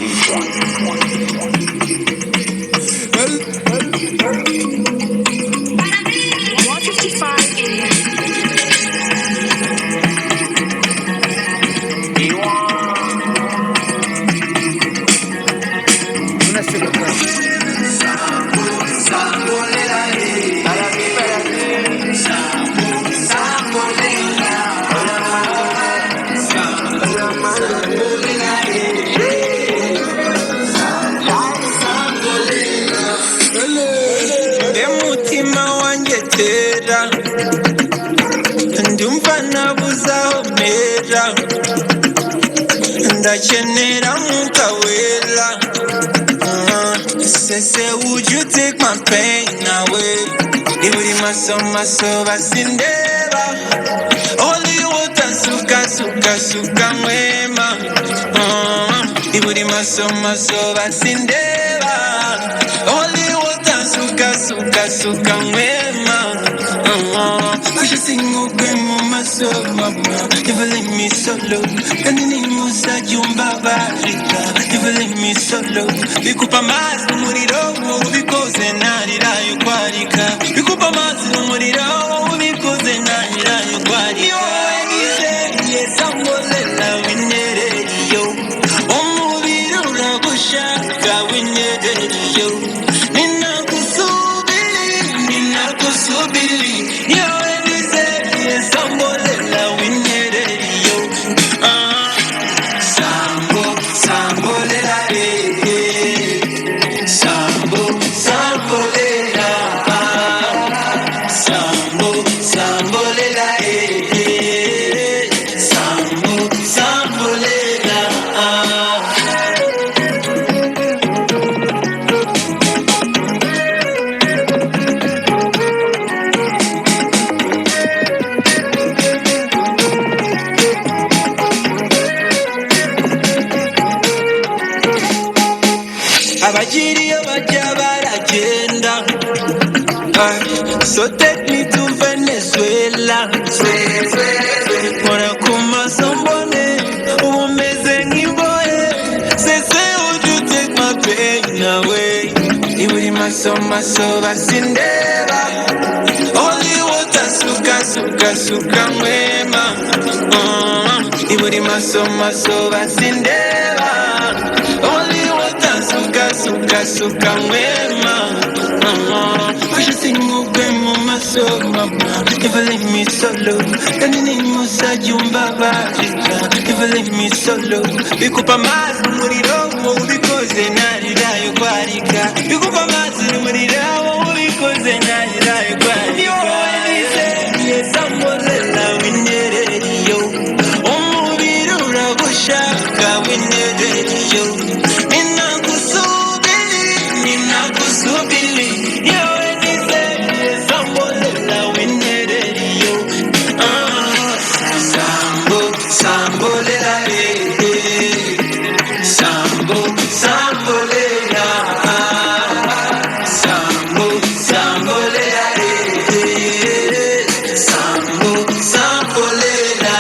155 Emutima wangetera ndumva nabuzaho mpera ndakenera mwuka wera. Sese, would you take my pain away? Iburi maso basindeba only water suka mwema. Iburi maso basindeba only water suka mwema. Kusha singo kwemo maso mama, never leave me solo. Kanini musa jumba barika, never leave me solo. Bikupa mazi umuriro ubikoze narirayo kwarika. Bikupa mazi umuriro ubikoze narirayo kwarika. Yo nize sambolela winereriyo, umubiri uragushaka winereriyo. Ninakusubiri yo nize sambolela winereriyo. Sambolela sambolela sambolela sambolela. Abagiriyo bajya baragenda. So take me to Venezuela. Nkora ku maso mbone ubu meze nk'imbohe. Sese, would you take my pain away? Iburi maso basindeba only water suka mwema. Iburi maso basindeba only water suka mwema. Kusha singo kwemo maso mama, never leave me solo. Kanini musa jumba barika, never leave me solo. Bikupa mazi umuriro ubikoze narirayo kwarika. Bikupa mazi umuriro ubikoze narirayo kwarika. Yo nize sambolela winereriyo, umubiri uragushaka winereriyo. Ninakusubiri yo nize sambolela winereriyo. Sambolela sambolela sambolela sambolela.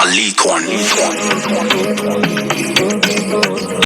Ali Kwan.